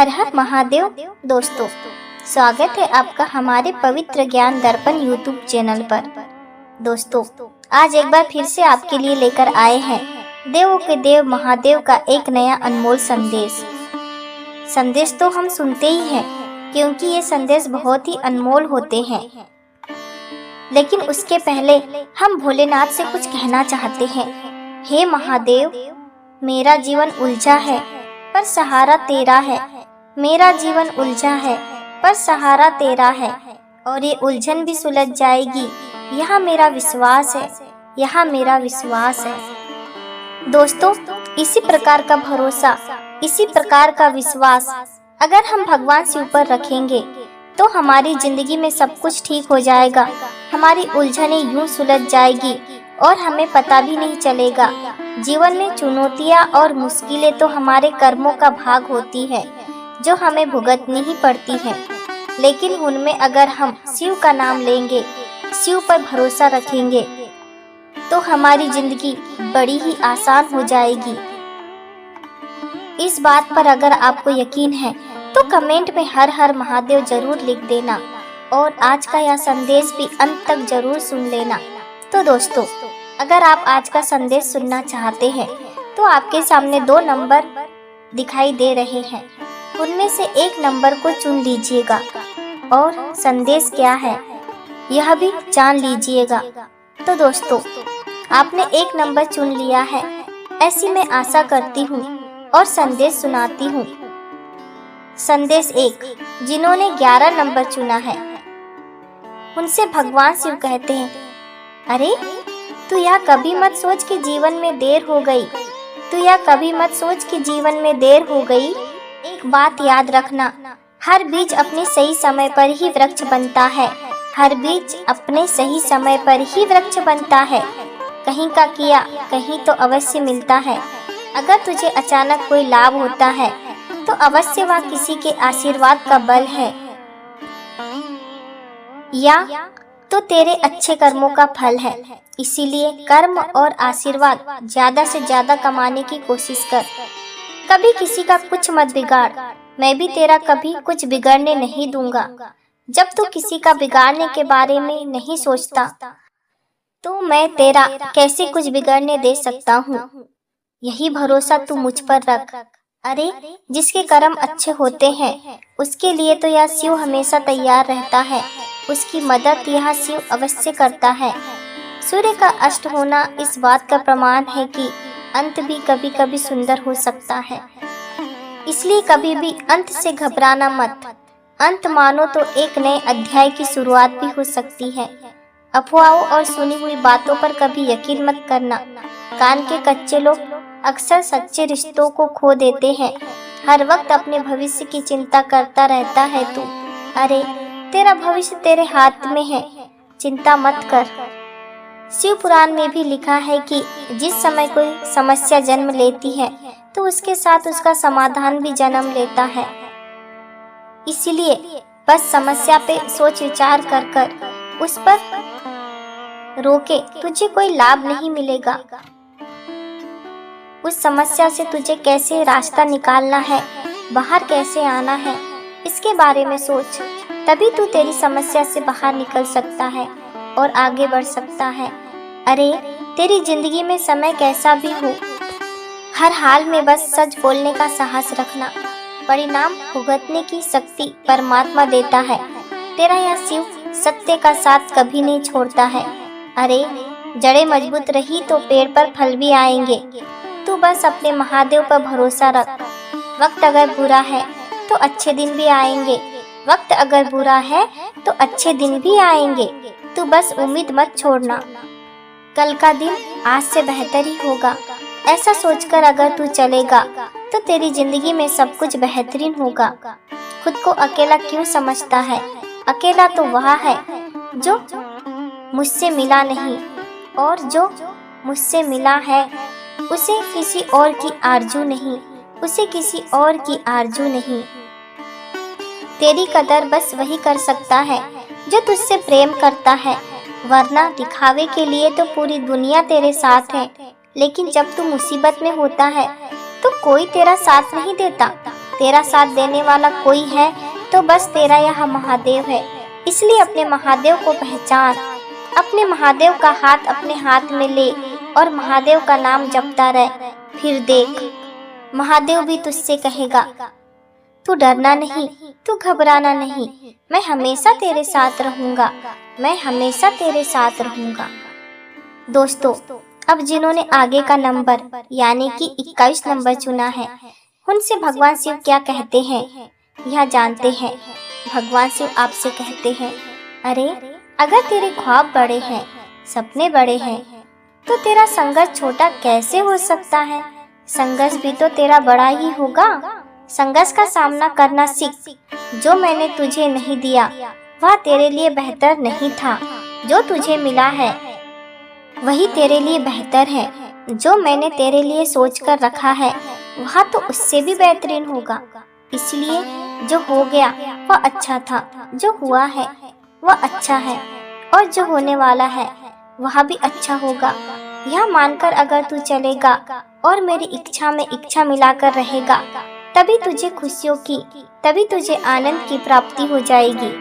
हर हर महादेव दोस्तों, स्वागत है आपका हमारे पवित्र ज्ञान दर्पण यूट्यूब चैनल पर। दोस्तों, आज एक बार फिर से आपके लिए लेकर आए हैं देवों के देव महादेव का एक नया अनमोल संदेश तो हम सुनते ही हैं, क्योंकि ये संदेश बहुत ही अनमोल होते हैं। लेकिन उसके पहले हम भोलेनाथ से कुछ कहना चाहते हैं। हे महादेव, मेरा जीवन उलझा है पर सहारा तेरा है। मेरा जीवन उलझा है पर सहारा तेरा है, और ये उलझन भी सुलझ जाएगी, यह मेरा विश्वास है, यह मेरा विश्वास है। दोस्तों, इसी प्रकार का भरोसा, इसी प्रकार का विश्वास अगर हम भगवान शिव पर रखेंगे तो हमारी जिंदगी में सब कुछ ठीक हो जाएगा। हमारी उलझनें यूं सुलझ जाएगी और हमें पता भी नहीं चलेगा। जीवन में चुनौतियां और मुश्किलें तो हमारे कर्मों का भाग होती है, जो हमें भुगतनी ही पड़ती है। लेकिन उनमें अगर हम शिव का नाम लेंगे, शिव पर भरोसा रखेंगे, तो हमारी जिंदगी बड़ी ही आसान हो जाएगी। इस बात पर अगर आपको यकीन है तो कमेंट में हर हर महादेव जरूर लिख देना, और आज का यह संदेश भी अंत तक जरूर सुन लेना। तो दोस्तों, अगर आप आज का संदेश सुनना चाहते हैं तो आपके सामने 2 नंबर दिखाई दे रहे हैं, उनमें से एक नंबर को चुन लीजिएगा और संदेश क्या है यह भी जान लीजिएगा। तो दोस्तों, आपने एक नंबर चुन लिया है, ऐसी मैं आशा करती हूँ और संदेश सुनाती हूँ। संदेश 1, जिन्होंने 11 नंबर चुना है उनसे भगवान शिव कहते हैं, अरे तू यह कभी मत सोच कि जीवन में देर हो गई। तू यह कभी मत सोच कि जीवन में देर हो गई। एक बात याद रखना, हर बीज अपने सही समय पर ही वृक्ष बनता है। हर बीज अपने सही समय पर ही वृक्ष बनता है। कहीं का किया कहीं तो अवश्य मिलता है। अगर तुझे अचानक कोई लाभ होता है तो अवश्य वह किसी के आशीर्वाद का बल है, या तो तेरे अच्छे कर्मों का फल है। इसीलिए कर्म और आशीर्वाद ज्यादा से ज्यादा कमाने की कोशिश कर। कभी किसी का कुछ मत बिगाड़, मैं भी तेरा कभी कुछ बिगड़ने नहीं दूंगा। जब तू किसी का बिगाड़ने के बारे में नहीं सोचता तो मैं तेरा कैसे कुछ बिगड़ने दे सकता हूँ। यही भरोसा तू मुझ पर रख। अरे जिसके कर्म अच्छे होते हैं उसके लिए तो यह शिव हमेशा तैयार रहता है। उसकी मदद यह शिव अवश्य करता है। सूर्य का अस्त होना इस बात का प्रमाण है कि अंत भी कभी कभी सुंदर हो सकता है। इसलिए कभी भी अंत से घबराना मत। अंत मानो तो एक नए अध्याय की शुरुआत भी हो सकती है। अफवाहों और सुनी हुई बातों पर कभी यकीन मत करना। कान के कच्चे लोग अक्सर सच्चे रिश्तों को खो देते हैं। हर वक्त अपने भविष्य की चिंता करता रहता है तू। अरे तेरा भविष्य तेरे हाथ में है, चिंता मत कर। शिव पुराण में भी लिखा है कि जिस समय कोई समस्या जन्म लेती है तो उसके साथ उसका समाधान भी जन्म लेता है। इसलिए बस समस्या पे सोच विचार कर कर उस पर रोके तुझे कोई लाभ नहीं मिलेगा। उस समस्या से तुझे कैसे रास्ता निकालना है, बाहर कैसे आना है, इसके बारे में सोच। तभी तू तेरी समस्या से बाहर निकल सकता है और आगे बढ़ सकता है। अरे तेरी जिंदगी में समय कैसा भी हो, हर हाल में बस सच बोलने का साहस रखना। परिणाम भुगतने की शक्ति परमात्मा देता है। तेरा यह शिव सत्य का साथ कभी नहीं छोड़ता है। अरे जड़ें मजबूत रही तो पेड़ पर फल भी आएंगे। तू बस अपने महादेव पर भरोसा रख। वक्त अगर बुरा है तो अच्छे दिन भी आएंगे। वक्त अगर बुरा है तो अच्छे दिन भी आएंगे। तू बस उम्मीद मत छोड़ना। कल का दिन आज से बेहतर ही होगा। ऐसा सोचकर अगर तू चलेगा तो तेरी जिंदगी में सब कुछ बेहतरीन होगा। खुद को अकेला क्यों समझता है? अकेला तो वह है जो मुझसे मिला नहीं, और जो मुझसे मिला है उसे किसी और की आरजू नहीं, उसे किसी और की आरजू नहीं। तेरी कदर बस वही कर सकता है जो तुझसे प्रेम करता है, वरना दिखावे के लिए तो पूरी दुनिया तेरे साथ है। लेकिन जब तू मुसीबत में होता है तो कोई तेरा साथ नहीं देता। तेरा साथ देने वाला कोई है तो बस तेरा यह महादेव है। इसलिए अपने महादेव को पहचान, अपने महादेव का हाथ अपने हाथ में ले और महादेव का नाम जपता रहे। फिर देख, महादेव भी तुझसे कहेगा, तू डरना नहीं, तू घबराना नहीं, मैं हमेशा तेरे साथ रहूंगा, मैं हमेशा तेरे साथ रहूंगा। दोस्तों, अब जिन्होंने आगे का नंबर यानी कि 21 नंबर चुना है, उनसे भगवान शिव क्या कहते हैं यह जानते हैं। भगवान शिव आपसे कहते हैं, अरे अगर तेरे ख्वाब बड़े हैं, सपने बड़े हैं, तो तेरा संघर्ष छोटा कैसे हो सकता है। संघर्ष भी तो तेरा बड़ा ही होगा। संघर्ष का सामना करना सीख। जो मैंने तुझे नहीं दिया वह तेरे लिए बेहतर नहीं था, जो तुझे मिला है वही तेरे लिए बेहतर है। जो मैंने तेरे लिए सोच कर रखा है वह तो उससे भी बेहतरीन होगा। इसलिए जो हो गया वह अच्छा था, जो हुआ है वह अच्छा है, और जो होने वाला है वह भी अच्छा होगा। यह मानकर अगर तू चलेगा और मेरी इच्छा में इच्छा मिलाकर रहेगा, तभी तुझे खुशियों की, तभी तुझे आनंद की प्राप्ति हो जाएगी।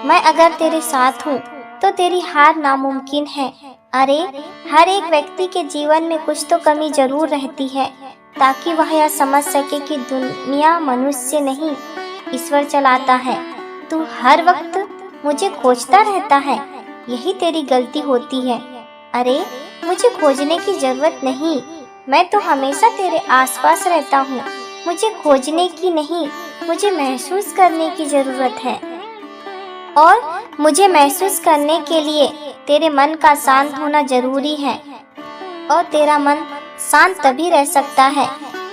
मैं अगर तेरे साथ हूँ तो तेरी हार नामुमकिन है। अरे हर एक व्यक्ति के जीवन में कुछ तो कमी जरूर रहती है, ताकि वह यह समझ सके कि दुनिया मनुष्य नहीं ईश्वर चलाता है। तू हर वक्त मुझे खोजता रहता है, यही तेरी गलती होती है। अरे मुझे खोजने की जरूरत नहीं, मैं तो हमेशा तेरे आसपास रहता हूँ। मुझे खोजने की नहीं, मुझे महसूस करने की जरूरत है। और मुझे महसूस करने के लिए तेरे मन का शांत होना जरूरी है। और तेरा मन शांत तभी रह सकता है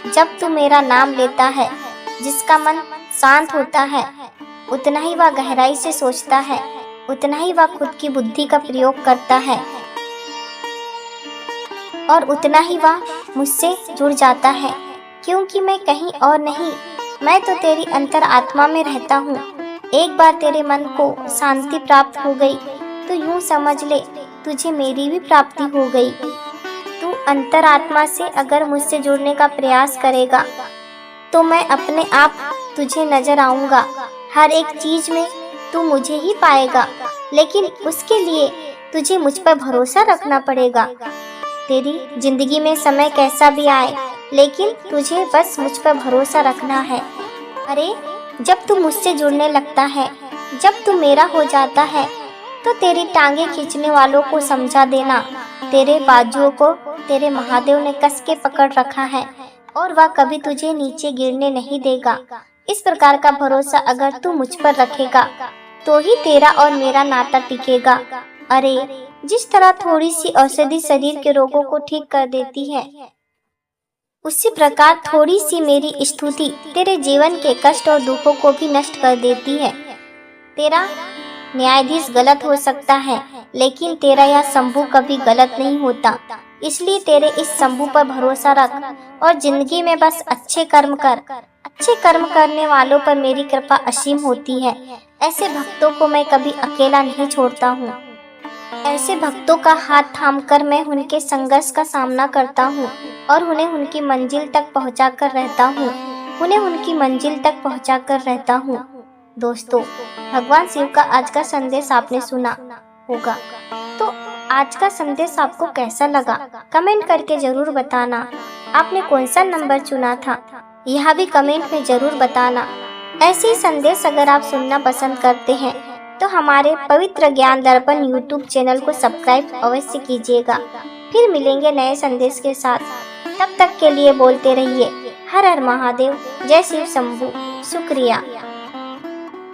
जब तू मेरा नाम लेता है। जिसका मन शांत होता है उतना ही वह गहराई से सोचता है, उतना ही वह खुद की बुद्धि का प्रयोग करता है, और उतना ही वह मुझसे जुड़ जाता है। क्योंकि मैं कहीं और नहीं, मैं तो तेरी अंतर आत्मा में रहता हूँ। एक बार तेरे मन को शांति प्राप्त हो गई तो यूँ समझ ले तुझे मेरी भी प्राप्ति हो गई। तू अंतरात्मा से अगर मुझसे जुड़ने का प्रयास करेगा तो मैं अपने आप तुझे नजर आऊंगा। हर एक चीज में तू मुझे ही पाएगा, लेकिन उसके लिए तुझे मुझ पर भरोसा रखना पड़ेगा। तेरी जिंदगी में समय कैसा भी आए, लेकिन तुझे बस मुझ पर भरोसा रखना है। अरे जब तू मुझसे जुड़ने लगता है, जब तू मेरा हो जाता है, तो तेरी टांगे खींचने वालों को समझा देना, तेरे बाजुओं को तेरे महादेव ने कस के पकड़ रखा है और वह कभी तुझे नीचे गिरने नहीं देगा। इस प्रकार का भरोसा अगर तू मुझ पर रखेगा तो ही तेरा और मेरा नाता टिकेगा। अरे जिस तरह थोड़ी सी औषधि शरीर के रोगों को ठीक कर देती है, उसी प्रकार थोड़ी सी मेरी स्तुति तेरे जीवन के कष्ट और दुखों को भी नष्ट कर देती है। तेरा न्यायाधीश गलत हो सकता है, लेकिन तेरा यह शंभू कभी गलत नहीं होता। इसलिए तेरे इस शंभू पर भरोसा रख और जिंदगी में बस अच्छे कर्म कर। अच्छे कर्म करने वालों पर मेरी कृपा असीम होती है। ऐसे भक्तों को मैं कभी अकेला नहीं छोड़ता हूँ। ऐसे भक्तों का हाथ थामकर मैं उनके संघर्ष का सामना करता हूँ और उन्हें उनकी मंजिल तक पहुँचाकर रहता हूँ। उन्हें उनकी मंजिल तक पहुँचाकर रहता हूँ। दोस्तों, भगवान शिव का आज का संदेश आपने सुना होगा, तो आज का संदेश आपको कैसा लगा कमेंट करके जरूर बताना। आपने कौन सा नंबर चुना था यह भी कमेंट में जरूर बताना। ऐसे ही संदेश अगर आप सुनना पसंद करते हैं तो हमारे पवित्र ज्ञान दर्पण यूट्यूब चैनल को सब्सक्राइब अवश्य कीजिएगा। फिर मिलेंगे नए संदेश के साथ। तब तक के लिए बोलते रहिए हर हर महादेव, जय शिव शंभू। शुक्रिया।